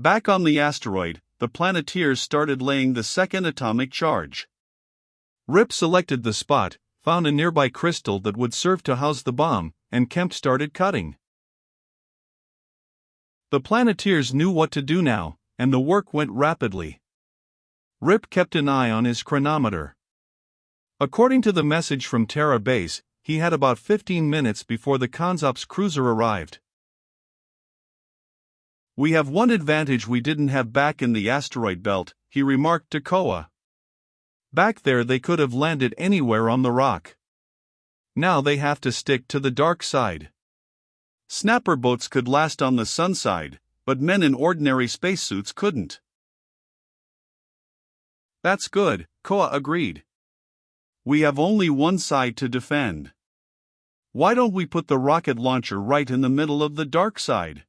Back on the asteroid, the Planeteers started laying the second atomic charge. Rip selected the spot, found a nearby crystal that would serve to house the bomb, and Kemp started cutting. The Planeteers knew what to do now, and the work went rapidly. Rip kept an eye on his chronometer. According to the message from Terra Base, he had about 15 minutes before the Consops cruiser arrived. "We have one advantage we didn't have back in the asteroid belt," he remarked to Koa. Back there they could have landed anywhere on the rock. Now they have to stick to the dark side. Snapper boats could last on the sun side, but men in ordinary spacesuits couldn't. "That's good," Koa agreed. "We have only one side to defend. Why don't we put the rocket launcher right in the middle of the dark side?"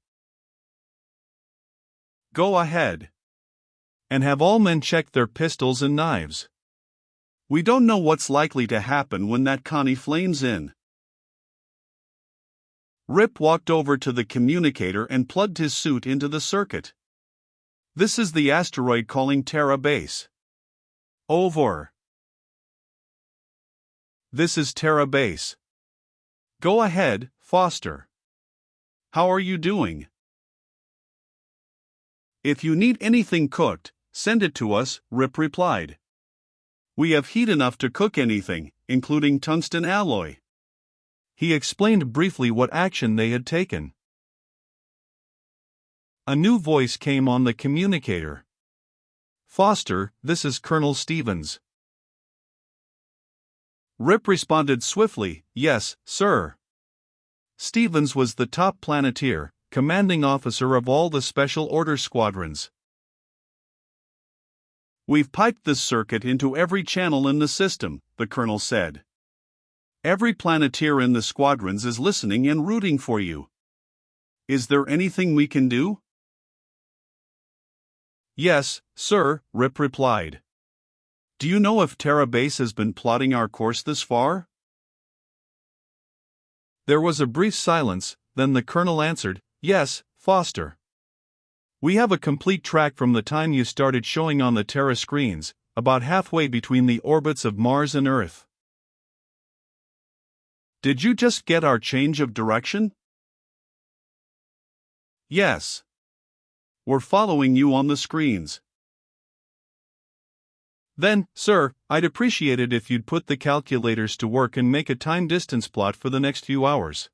"Go ahead. And have all men check their pistols and knives. We don't know what's likely to happen when that Connie flames in." Rip walked over to the communicator and plugged his suit into the circuit. "This is the asteroid calling Terra Base." "Over." "This is Terra Base." "Go ahead, Foster. How are you doing?" "If you need anything cooked, send it to us," Rip replied. "We have heat enough to cook anything, including tungsten alloy." He explained briefly what action they had taken. A new voice came on the communicator. "Foster, this is Colonel Stevens." Rip responded swiftly, "Yes, sir." Stevens was the top Planeteer, commanding officer of all the Special Order squadrons. "We've piped this circuit into every channel in the system," the colonel said. "Every Planeteer in the squadrons is listening and rooting for you. Is there anything we can do?" "Yes, sir," Rip replied. "Do you know if Terra Base has been plotting our course this far?" There was a brief silence, then the colonel answered, "Yes, Foster. We have a complete track from the time you started showing on the Terra screens, about halfway between the orbits of Mars and Earth." "Did you just get our change of direction?" "Yes. We're following you on the screens." "Then, sir, I'd appreciate it if you'd put the calculators to work and make a time-distance plot for the next few hours.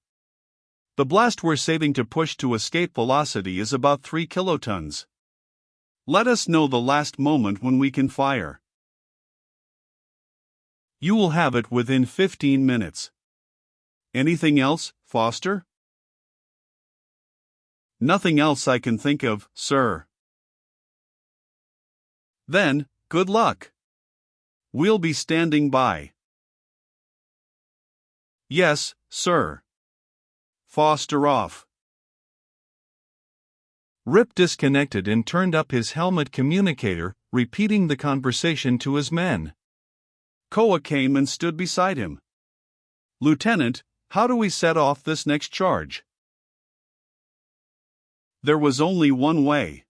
The blast we're saving to push to escape velocity is about 3 kilotons. Let us know the last moment when we can fire." "You will have it within 15 minutes. Anything else, Foster?" "Nothing else I can think of, sir." "Then, good luck. We'll be standing by." "Yes, sir." Foster off. Rip disconnected and turned up his helmet communicator, repeating the conversation to his men. Koa came and stood beside him. "Lieutenant, how do we set off this next charge?" There was only one way.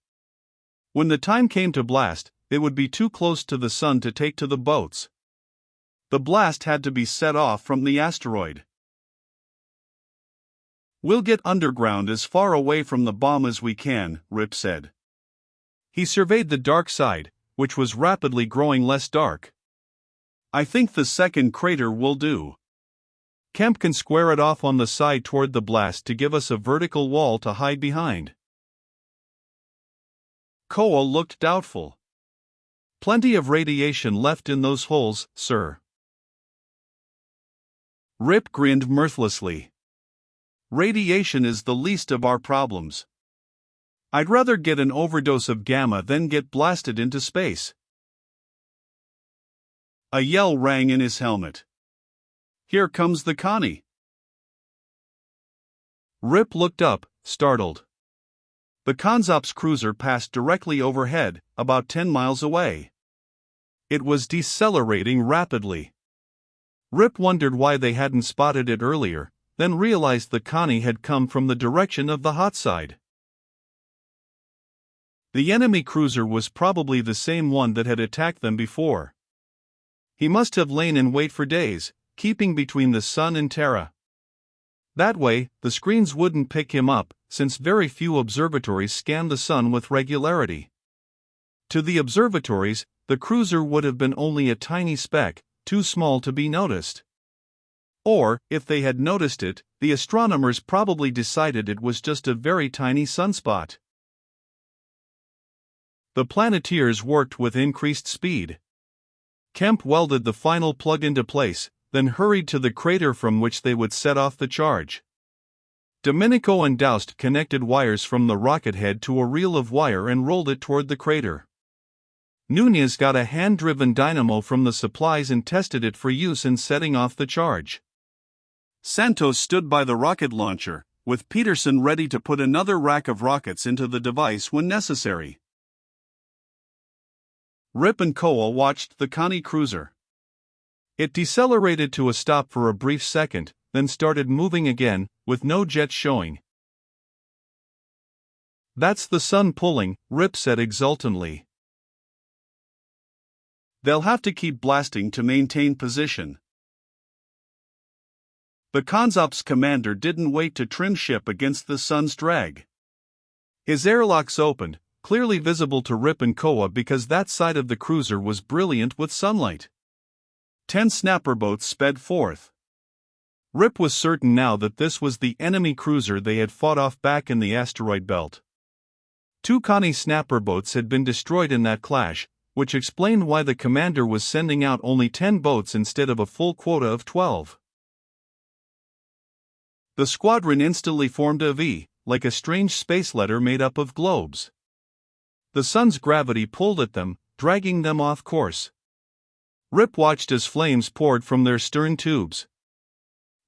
When the time came to blast, it would be too close to the sun to take to the boats. The blast had to be set off from the asteroid. "We'll get underground as far away from the bomb as we can," Rip said. He surveyed the dark side, which was rapidly growing less dark. "I think the second crater will do. Kemp can square it off on the side toward the blast to give us a vertical wall to hide behind." Koa looked doubtful. "Plenty of radiation left in those holes, sir." Rip grinned mirthlessly. "Radiation is the least of our problems. I'd rather get an overdose of gamma than get blasted into space." A yell rang in his helmet. "Here comes the Connie." Rip looked up, startled. The Consops cruiser passed directly overhead, about 10 miles away. It was decelerating rapidly. Rip wondered why they hadn't spotted it earlier, then realized the Connie had come from the direction of the hot side. The enemy cruiser was probably the same one that had attacked them before. He must have lain in wait for days, keeping between the sun and Terra. That way, the screens wouldn't pick him up, since very few observatories scan the sun with regularity. To the observatories, the cruiser would have been only a tiny speck, too small to be noticed. Or, if they had noticed it, the astronomers probably decided it was just a very tiny sunspot. The Planeteers worked with increased speed. Kemp welded the final plug into place, then hurried to the crater from which they would set off the charge. Domenico and Daust connected wires from the rocket head to a reel of wire and rolled it toward the crater. Nunez got a hand-driven dynamo from the supplies and tested it for use in setting off the charge. Santos stood by the rocket launcher, with Peterson ready to put another rack of rockets into the device when necessary. Rip and Koa watched the Connie cruiser. It decelerated to a stop for a brief second, then started moving again, with no jets showing. "That's the sun pulling," Rip said exultantly. "They'll have to keep blasting to maintain position." The Consops commander didn't wait to trim ship against the sun's drag. His airlocks opened, clearly visible to Rip and Koa because that side of the cruiser was brilliant with sunlight. 10 snapper boats sped forth. Rip was certain now that this was the enemy cruiser they had fought off back in the asteroid belt. 2 Connie snapper boats had been destroyed in that clash, which explained why the commander was sending out only 10 boats instead of a full quota of 12. The squadron instantly formed a V, like a strange space letter made up of globes. The sun's gravity pulled at them, dragging them off course. Rip watched as flames poured from their stern tubes.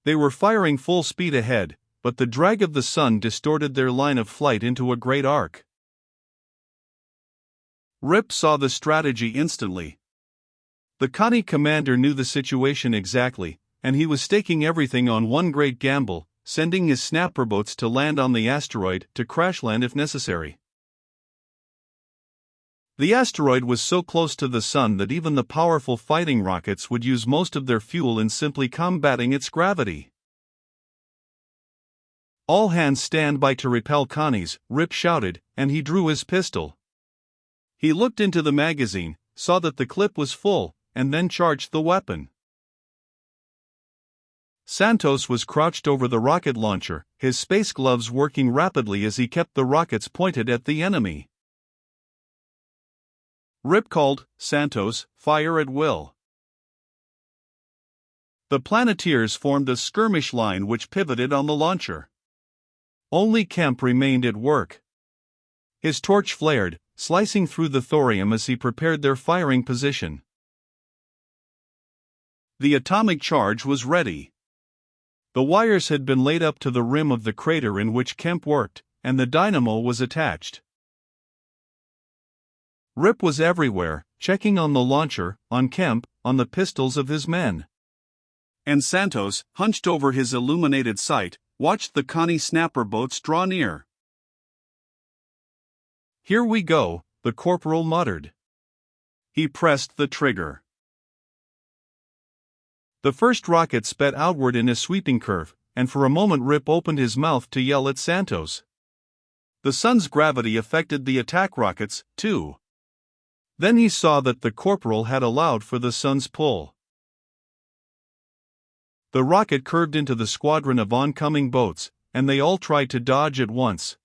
They were firing full speed ahead, but the drag of the sun distorted their line of flight into a great arc. Rip saw the strategy instantly. The Connie commander knew the situation exactly, and he was staking everything on one great gamble, sending his snapper boats to land on the asteroid to crash land if necessary. The asteroid was so close to the sun that even the powerful fighting rockets would use most of their fuel in simply combating its gravity. "All hands stand by to repel Connies," Rip shouted, and he drew his pistol. He looked into the magazine, saw that the clip was full, and then charged the weapon. Santos was crouched over the rocket launcher, his space gloves working rapidly as he kept the rockets pointed at the enemy. Rip called, "Santos, fire at will." The Planeteers formed a skirmish line which pivoted on the launcher. Only Kemp remained at work. His torch flared, slicing through the thorium as he prepared their firing position. The atomic charge was ready. The wires had been laid up to the rim of the crater in which Kemp worked, and the dynamo was attached. Rip was everywhere, checking on the launcher, on Kemp, on the pistols of his men. And Santos, hunched over his illuminated sight, watched the Connie snapper boats draw near. "Here we go," the corporal muttered. He pressed the trigger. The first rocket sped outward in a sweeping curve, and for a moment Rip opened his mouth to yell at Santos. The sun's gravity affected the attack rockets, too. Then he saw that the corporal had allowed for the sun's pull. The rocket curved into the squadron of oncoming boats, and they all tried to dodge at once.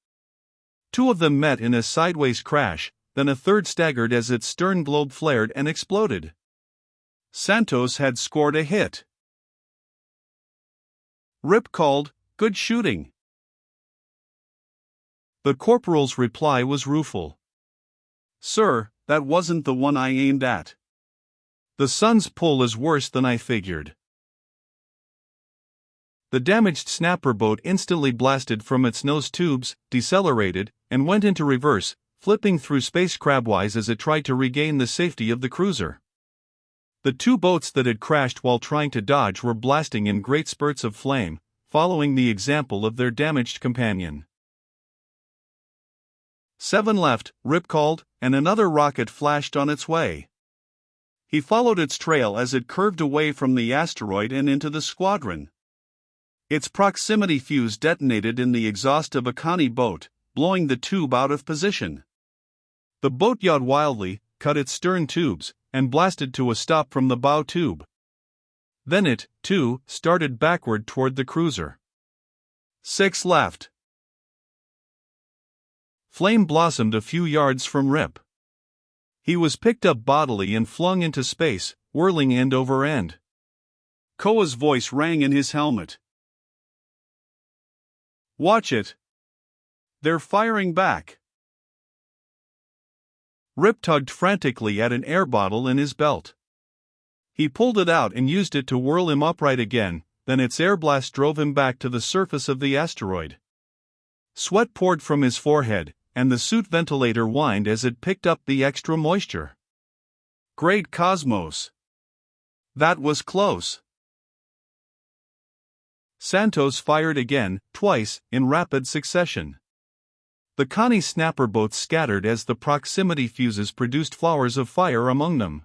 2 of them met in a sideways crash, then a third staggered as its stern globe flared and exploded. Santos had scored a hit. Rip called, "Good shooting." The corporal's reply was rueful. "Sir, that wasn't the one I aimed at. The sun's pull is worse than I figured." The damaged snapper boat instantly blasted from its nose tubes, decelerated, and went into reverse, flipping through space crabwise as it tried to regain the safety of the cruiser. The 2 boats that had crashed while trying to dodge were blasting in great spurts of flame, following the example of their damaged companion. 7 left, Rip called, and another rocket flashed on its way. He followed its trail as it curved away from the asteroid and into the squadron. Its proximity fuse detonated in the exhaust of a Connie boat, blowing the tube out of position. The boat yawed wildly, cut its stern tubes, and blasted to a stop from the bow tube. Then it, too, started backward toward the cruiser. 6 left. Flame blossomed a few yards from Rip. He was picked up bodily and flung into space, whirling end over end. Koa's voice rang in his helmet. "Watch it. They're firing back." Rip tugged frantically at an air bottle in his belt. He pulled it out and used it to whirl him upright again, then its air blast drove him back to the surface of the asteroid. Sweat poured from his forehead, and the suit ventilator whined as it picked up the extra moisture. Great cosmos! That was close. Santos fired again, twice, in rapid succession. The Connie snapper boats scattered as the proximity fuses produced flowers of fire among them.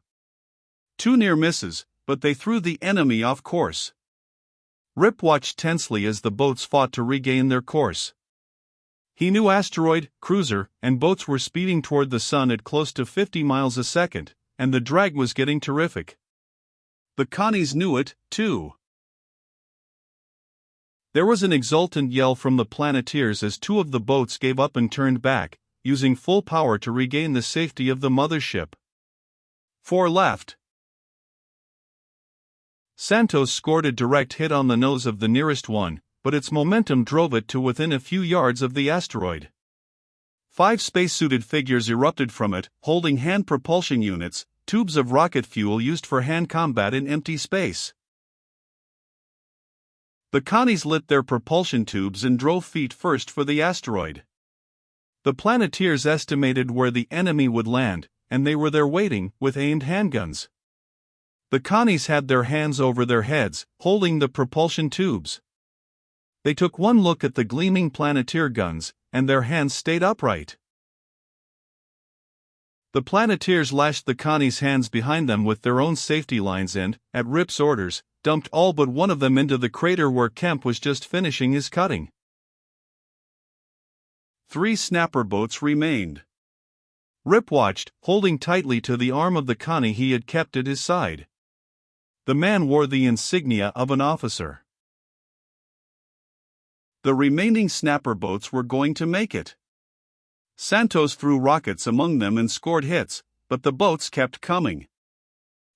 2 near misses, but they threw the enemy off course. Rip watched tensely as the boats fought to regain their course. He knew asteroid, cruiser, and boats were speeding toward the sun at close to 50 miles a second, and the drag was getting terrific. The Connies knew it, too. There was an exultant yell from the Planeteers as 2 of the boats gave up and turned back, using full power to regain the safety of the mothership. 4 left. Santos scored a direct hit on the nose of the nearest one, but its momentum drove it to within a few yards of the asteroid. 5 spacesuited figures erupted from it, holding hand propulsion units, tubes of rocket fuel used for hand combat in empty space. The Connies lit their propulsion tubes and drove feet first for the asteroid. The Planeteers estimated where the enemy would land, and they were there waiting, with aimed handguns. The Connies had their hands over their heads, holding the propulsion tubes. They took one look at the gleaming Planeteer guns, and their hands stayed upright. The Planeteers lashed the Connies' hands behind them with their own safety lines and, at Rip's orders, dumped all but one of them into the crater where Kemp was just finishing his cutting. 3 snapper boats remained. Rip watched, holding tightly to the arm of the Connie he had kept at his side. The man wore the insignia of an officer. The remaining snapper boats were going to make it. Santos threw rockets among them and scored hits, but the boats kept coming.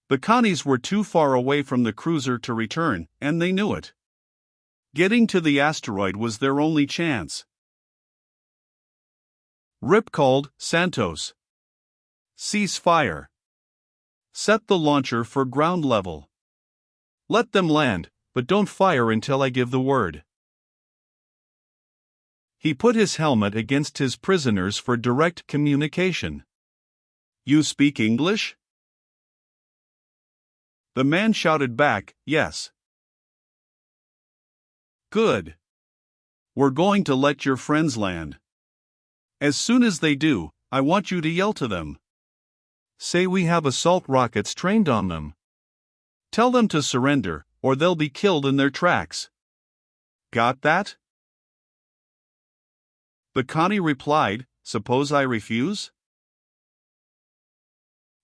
The Connies were too far away from the cruiser to return, and they knew it. Getting to the asteroid was their only chance. Rip called, "Santos. Cease fire. Set the launcher for ground level. Let them land, but don't fire until I give the word." He put his helmet against his prisoners for direct communication. "You speak English?" The man shouted back, "Yes." "Good. We're going to let your friends land. As soon as they do, I want you to yell to them. Say we have assault rockets trained on them. Tell them to surrender, or they'll be killed in their tracks. Got that?" The Connie replied, "Suppose I refuse?"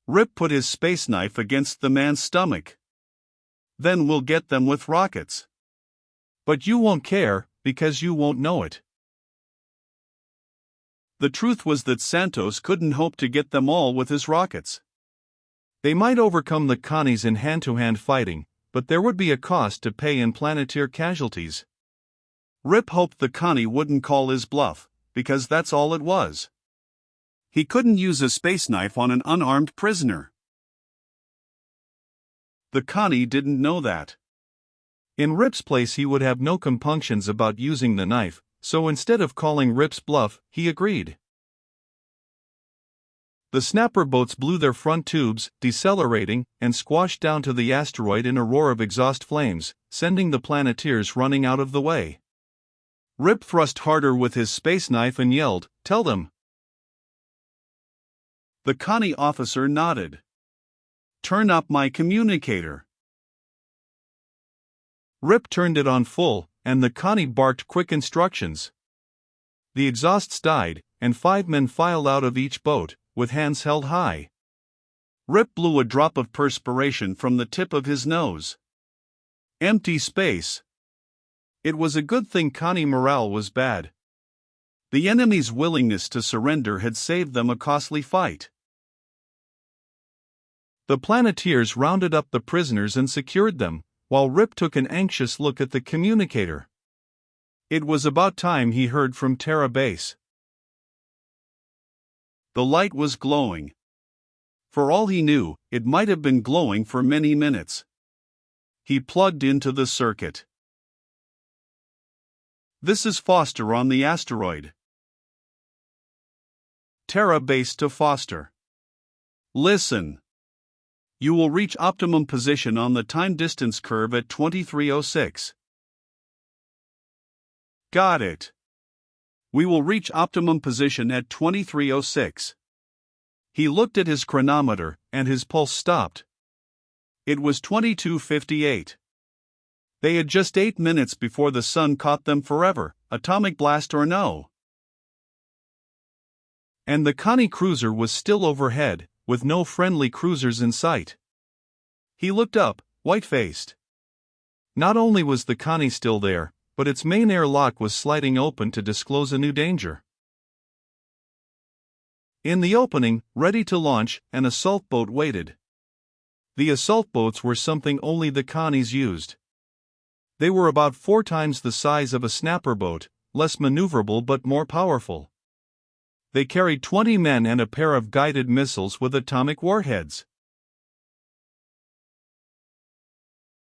Rip put his space knife against the man's stomach. "Then we'll get them with rockets. But you won't care, because you won't know it." The truth was that Santos couldn't hope to get them all with his rockets. They might overcome the Connies in hand-to-hand fighting, but there would be a cost to pay in Planeteer casualties. Rip hoped the Connie wouldn't call his bluff, because that's all it was. He couldn't use a space knife on an unarmed prisoner. The Connie didn't know that. In Rip's place he would have no compunctions about using the knife, so instead of calling Rip's bluff, he agreed. The snapper boats blew their front tubes, decelerating, and squashed down to the asteroid in a roar of exhaust flames, sending the Planeteers running out of the way. Rip thrust harder with his space knife and yelled, "Tell them! The Connie officer nodded. Turn up my communicator. Rip turned it on full, and the Connie barked quick instructions. The exhausts died, and 5 men filed out of each boat, with hands held high. Rip blew a drop of perspiration from the tip of his nose. Empty space. It was a good thing Connie morale was bad. The enemy's willingness to surrender had saved them a costly fight. The Planeteers rounded up the prisoners and secured them, while Rip took an anxious look at the communicator. It was about time he heard from Terra Base. The light was glowing. For all he knew, it might have been glowing for many minutes. He plugged into the circuit. This is Foster on the asteroid. Terra Base to Foster. Listen. You will reach optimum position on the time-distance curve at 2306. Got it. We will reach optimum position at 2306. He looked at his chronometer, and his pulse stopped. It was 22:58. They had just 8 minutes before the sun caught them forever, atomic blast or no. And the Connie cruiser was still overhead, with no friendly cruisers in sight. He looked up, white-faced. Not only was the Connie still there, but its main airlock was sliding open to disclose a new danger. In the opening, ready to launch, an assault boat waited. The assault boats were something only the Connies used. They were about 4 times the size of a snapper boat, less maneuverable but more powerful. They carried 20 men and a pair of guided missiles with atomic warheads.